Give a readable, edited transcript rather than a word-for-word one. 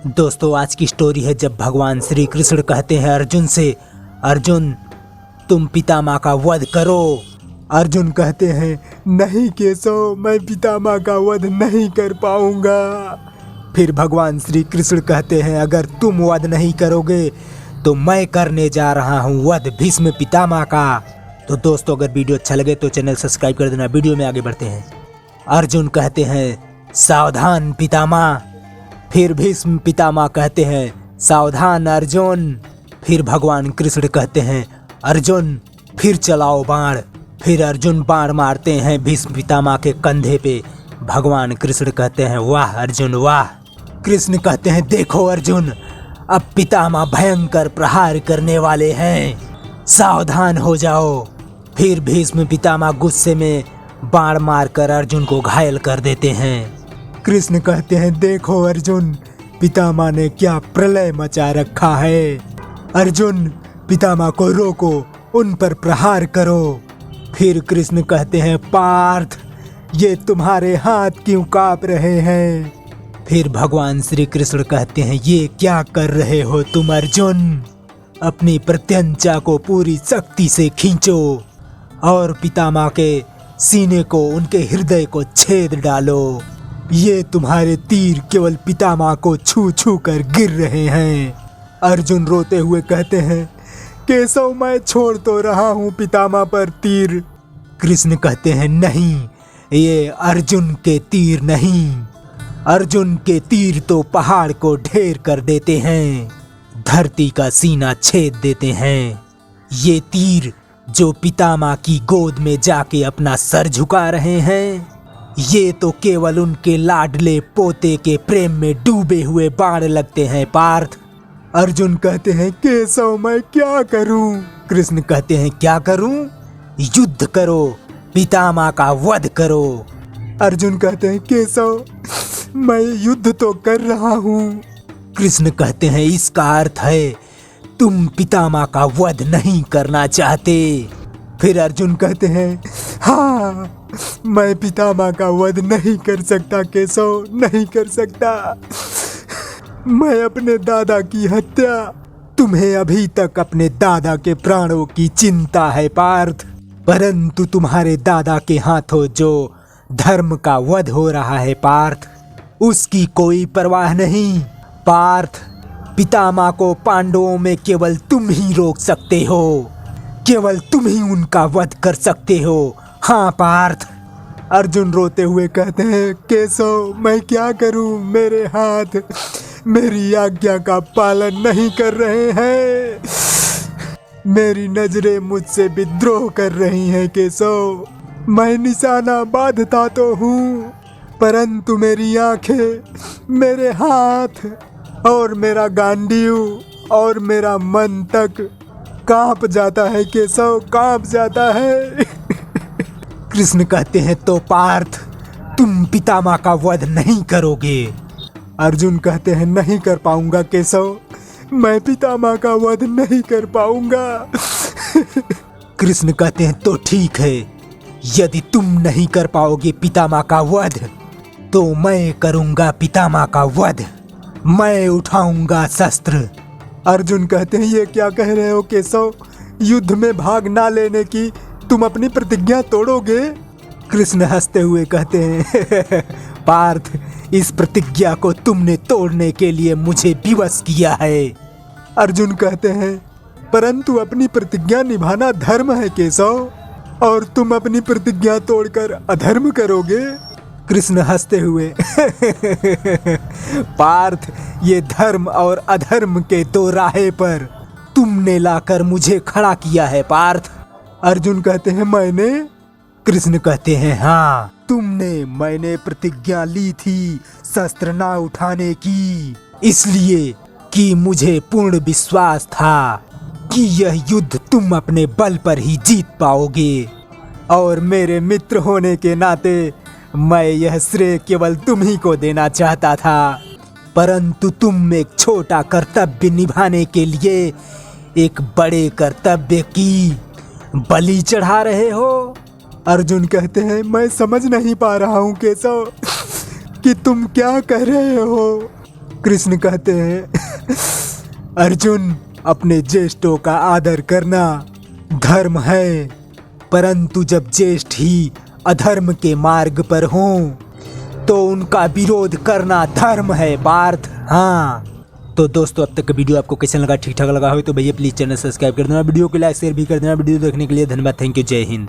दोस्तों आज की स्टोरी है जब भगवान श्री कृष्ण कहते हैं अर्जुन से, अर्जुन तुम पितामह का वध करो। अर्जुन कहते हैं नहीं केशव, मैं पितामह का वध नहीं कर पाऊंगा। फिर भगवान श्री कृष्ण कहते हैं अगर तुम वध नहीं करोगे तो मैं करने जा रहा हूँ वध भीष्म पितामह का। तो दोस्तों अगर वीडियो अच्छा लगे तो चैनल सब्सक्राइब कर देना। वीडियो में आगे बढ़ते हैं। अर्जुन कहते हैं सावधान पितामह। फिर भीष्म पितामह कहते हैं सावधान अर्जुन। फिर भगवान कृष्ण कहते हैं अर्जुन फिर चलाओ बाण। फिर अर्जुन बाण मारते हैं भीष्म पितामह के कंधे पे। भगवान कृष्ण कहते हैं वाह अर्जुन वाह। कृष्ण कहते हैं देखो अर्जुन अब पितामह भयंकर प्रहार करने वाले हैं, सावधान हो जाओ। फिर भीष्म पितामह गुस्से में बाण मारकर अर्जुन को घायल कर देते हैं। कृष्ण कहते हैं देखो अर्जुन पितामह ने क्या प्रलय मचा रखा है। अर्जुन पितामह को रोको, उन पर प्रहार करो। फिर कृष्ण कहते हैं पार्थ ये तुम्हारे हाथ क्यों कांप रहे हैं। फिर भगवान श्री कृष्ण कहते हैं ये क्या कर रहे हो तुम अर्जुन, अपनी प्रत्यंचा को पूरी शक्ति से खींचो और पितामह के सीने को, उनके हृदय को छेद डालो। ये तुम्हारे तीर केवल पितामह को छू छू कर गिर रहे हैं। अर्जुन रोते हुए कहते हैं केशव मैं छोड़ तो रहा हूँ पितामह पर तीर। कृष्ण कहते हैं नहीं ये अर्जुन के तीर नहीं, अर्जुन के तीर तो पहाड़ को ढेर कर देते हैं, धरती का सीना छेद देते हैं। ये तीर जो पितामह की गोद में जाके अपना सर झुका रहे हैं, ये तो केवल उनके लाडले पोते के प्रेम में डूबे हुए बाण लगते हैं पार्थ। अर्जुन कहते हैं केशव मैं क्या करूं। कृष्ण कहते हैं क्या करूं, युद्ध करो, पितामह का वध करो। अर्जुन कहते हैं केशव मैं युद्ध तो कर रहा हूं। कृष्ण कहते हैं इसका अर्थ है तुम पितामह का वध नहीं करना चाहते। फिर अर्जुन कहते हैं हाँ मैं पितामह का वध नहीं कर सकता केशव, नहीं कर सकता। मैं अपने दादा की हत्या। तुम्हें अभी तक अपने दादा के प्राणों की चिंता है पार्थ, परंतु तुम्हारे दादा के हाथों जो धर्म का वध हो रहा है पार्थ उसकी कोई परवाह नहीं। पार्थ पितामह को पांडवों में केवल तुम ही रोक सकते हो, केवल तुम ही उनका वध कर सकते हो। हाँ पार्थ। अर्जुन रोते हुए कहते हैं केशव मैं क्या करूं, मेरे हाथ मेरी आज्ञा का पालन नहीं कर रहे हैं। मेरी नजरें मुझसे विद्रोह कर रही हैं केशव। मैं निशाना बांधता तो हूँ परंतु मेरी आंखें, मेरे हाथ और मेरा गांडीव और मेरा मन तक कांप जाता है केशव, कांप जाता है। कृष्ण कहते हैं तो पार्थ तुम पितामह का वध नहीं करोगे। अर्जुन कहते हैं नहीं कर पाऊंगा केशव, मैं पितामह का वध नहीं कर पाऊंगा। कृष्ण कहते हैं तो ठीक है, यदि तुम नहीं कर पाओगे पितामह का वध तो मैं करूंगा पितामह का वध, मैं उठाऊंगा शस्त्र। अर्जुन कहते हैं ये क्या कह रहे हो केशव, युद्ध में भाग ना लेने की तुम अपनी प्रतिज्ञा तोड़ोगे। कृष्ण हंसते हुए कहते हैं पार्थ इस प्रतिज्ञा को तुमने तोड़ने के लिए मुझे विवश किया है। अर्जुन कहते हैं परंतु अपनी प्रतिज्ञा निभाना धर्म है केशव, और तुम अपनी प्रतिज्ञा तोड़कर अधर्म करोगे। कृष्ण हंसते हुए पार्थ ये धर्म और अधर्म के दो राहे पर तुमने लाकर मुझे खड़ा किया है पार्थ। अर्जुन कहते हैं मैंने। कृष्ण कहते हैं हाँ तुमने, मैंने प्रतिज्ञा ली थी शस्त्र ना उठाने की, इसलिए कि मुझे पूर्ण विश्वास था कि यह युद्ध तुम अपने बल पर ही जीत पाओगे और मेरे मित्र होने के नाते मैं यह श्रेय केवल तुम ही को देना चाहता था, परंतु तुम एक छोटा कर्तव्य निभाने के लिए एक बड़े कर्तव्य की बलि चढ़ा रहे हो। अर्जुन कहते हैं मैं समझ नहीं पा रहा हूँ केशव कि तुम क्या कह रहे हो। कृष्ण कहते हैं अर्जुन, अपने ज्येष्ठों का आदर करना धर्म है, परंतु जब ज्येष्ठ ही अधर्म के मार्ग पर हों तो उनका विरोध करना धर्म है पार्थ। हाँ तो दोस्तों, अब तक का वीडियो आपको कैसा लगा? ठीक ठाक लगा हो तो भैया प्लीज चैनल सब्सक्राइब कर देना, वीडियो को लाइक शेयर भी कर देना। वीडियो देखने के लिए धन्यवाद। Thank you. जय हिंद।